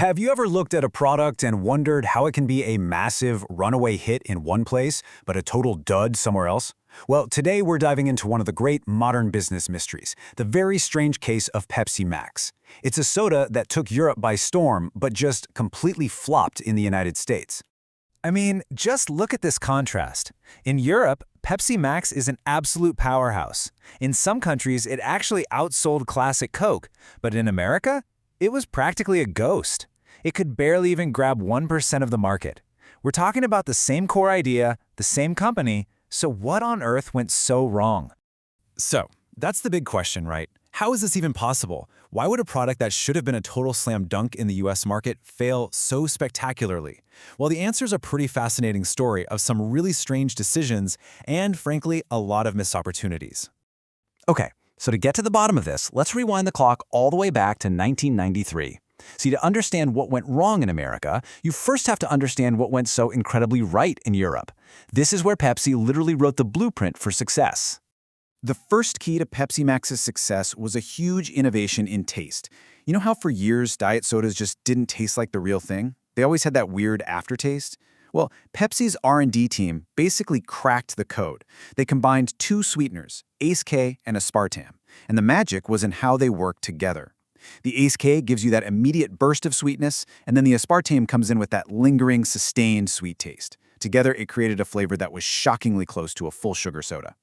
Have you ever looked at a product and wondered how it can be a massive runaway hit in one place, but a total dud somewhere else? Well, today we're diving into one of the great modern business mysteries, the very strange case of Pepsi Max. It's a soda that took Europe by storm, but just completely flopped in the United States. I mean, just look at this contrast. In Europe, Pepsi Max is an absolute powerhouse. In some countries, it actually outsold classic Coke, but in America, it was practically a ghost. It could barely even grab 1% of the market. We're talking about the same core idea, the same company, so what on earth went so wrong? So, that's the big question, right? How is this even possible? Why would a product that should have been a total slam dunk in the US market fail so spectacularly? Well, the answer is a pretty fascinating story of some really strange decisions and, frankly, a lot of missed opportunities. Okay, so to get to the bottom of this, let's rewind the clock all the way back to 1993. See, to understand what went wrong in America, you first have to understand what went so incredibly right in Europe. This is where Pepsi literally wrote the blueprint for success. The first key to Pepsi Max's success was a huge innovation in taste. You know how for years diet sodas just didn't taste like the real thing? They always had that weird aftertaste? Well, Pepsi's R&D team basically cracked the code. They combined two sweeteners, Ace K and aspartame, and the magic was in how they worked together. The Ace K gives you that immediate burst of sweetness, and then the aspartame comes in with that lingering, sustained sweet taste. Together, it created a flavor that was shockingly close to a full sugar soda.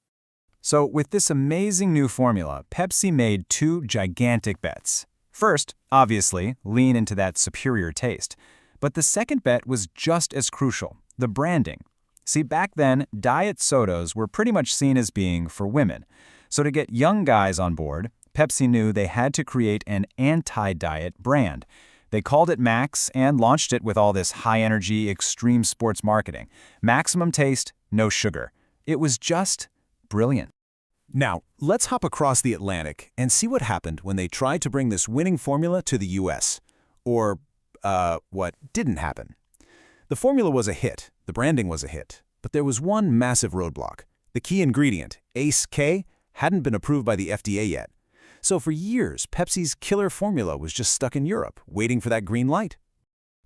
So with this amazing new formula, Pepsi made two gigantic bets. First, obviously, lean into that superior taste. But the second bet was just as crucial, the branding. See, back then, diet sodas were pretty much seen as being for women. So to get young guys on board, Pepsi knew they had to create an anti-diet brand. They called it Max and launched it with all this high-energy, extreme sports marketing. Maximum taste, no sugar. It was just brilliant. Now, let's hop across the Atlantic and see what happened when they tried to bring this winning formula to the US. Or, what didn't happen. The formula was a hit, the branding was a hit, but there was one massive roadblock. The key ingredient, Ace K, hadn't been approved by the FDA yet. So for years, Pepsi's killer formula was just stuck in Europe, waiting for that green light.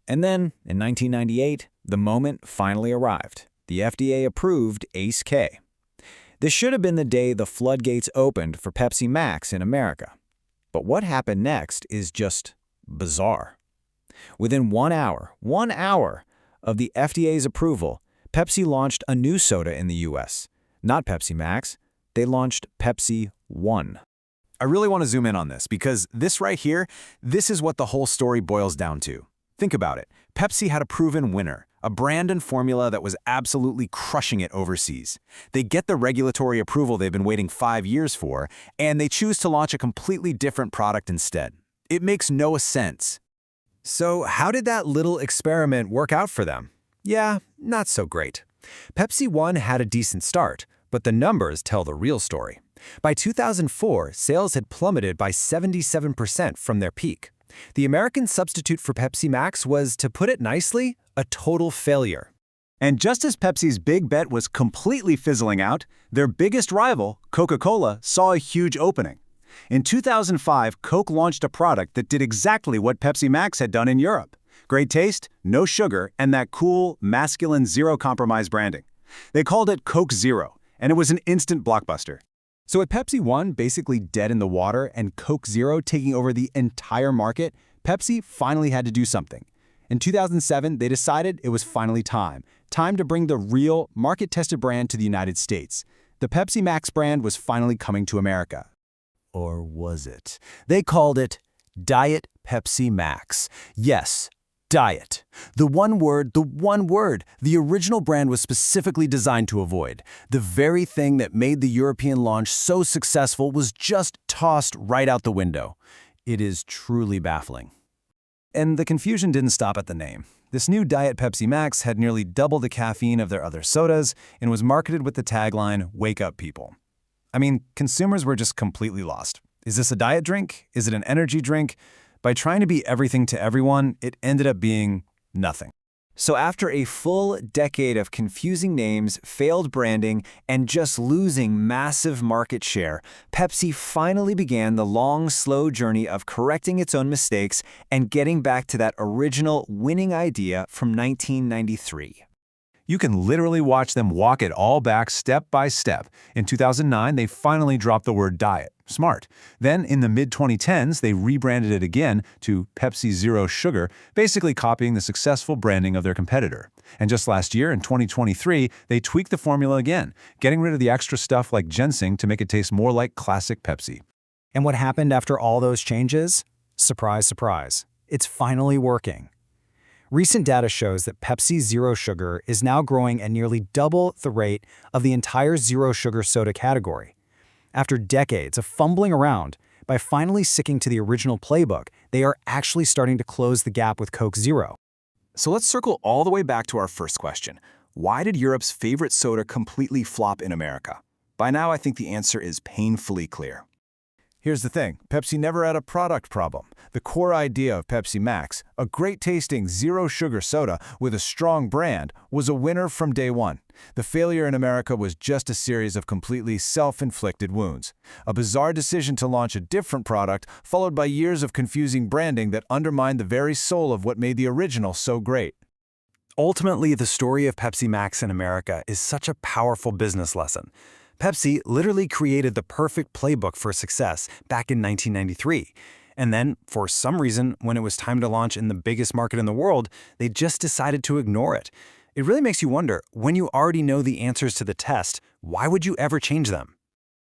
And then, in 1998, the moment finally arrived. The FDA approved Ace K. This should have been the day the floodgates opened for Pepsi Max in America. But what happened next is just bizarre. Within 1 hour of the FDA's approval, Pepsi launched a new soda in the US. Not Pepsi Max, they launched Pepsi One. I really want to zoom in on this because this right here, this is what the whole story boils down to. Think about it. Pepsi had a proven winner, a brand and formula that was absolutely crushing it overseas. They get the regulatory approval they've been waiting 5 years for, and they choose to launch a completely different product instead. It makes no sense. So how did that little experiment work out for them? Yeah, not so great. Pepsi One had a decent start, but the numbers tell the real story. By 2004, sales had plummeted by 77% from their peak. The American substitute for Pepsi Max was, to put it nicely, a total failure. And just as Pepsi's big bet was completely fizzling out, their biggest rival, Coca-Cola, saw a huge opening. In 2005, Coke launched a product that did exactly what Pepsi Max had done in Europe. Great taste, no sugar, and that cool, masculine zero-compromise branding. They called it Coke Zero, and it was an instant blockbuster. So with Pepsi One basically dead in the water and Coke Zero taking over the entire market, Pepsi finally had to do something. In 2007, they decided it was finally time to bring the real, market-tested brand to the United States. The Pepsi Max brand was finally coming to America. Or was it? They called it Diet Pepsi Max. Yes, diet. The one word the original brand was specifically designed to avoid. The very thing that made the European launch so successful was just tossed right out the window. It is truly baffling. And the confusion didn't stop at the name. This new Diet Pepsi Max had nearly double the caffeine of their other sodas and was marketed with the tagline, "Wake up, people." I mean, consumers were just completely lost. Is this a diet drink? Is it an energy drink? By trying to be everything to everyone, it ended up being nothing. So after a full decade of confusing names, failed branding, and just losing massive market share, Pepsi finally began the long, slow journey of correcting its own mistakes and getting back to that original winning idea from 1993. You can literally watch them walk it all back step by step. In 2009, they finally dropped the word diet. Smart. Then, in the mid-2010s, they rebranded it again to Pepsi Zero Sugar, basically copying the successful branding of their competitor. And just last year, in 2023, they tweaked the formula again, getting rid of the extra stuff like ginseng to make it taste more like classic Pepsi. And what happened after all those changes? Surprise, surprise. It's finally working. Recent data shows that Pepsi Zero Sugar is now growing at nearly double the rate of the entire zero sugar soda category. After decades of fumbling around, by finally sticking to the original playbook, they are actually starting to close the gap with Coke Zero. So let's circle all the way back to our first question. Why did Europe's favorite soda completely flop in America? By now, I think the answer is painfully clear. Here's the thing, Pepsi never had a product problem. The core idea of Pepsi Max, a great-tasting zero-sugar soda with a strong brand, was a winner from day one. The failure in America was just a series of completely self-inflicted wounds. A bizarre decision to launch a different product, followed by years of confusing branding that undermined the very soul of what made the original so great. Ultimately, the story of Pepsi Max in America is such a powerful business lesson. Pepsi literally created the perfect playbook for success back in 1993. And then, for some reason, when it was time to launch in the biggest market in the world, they just decided to ignore it. It really makes you wonder, when you already know the answers to the test, why would you ever change them?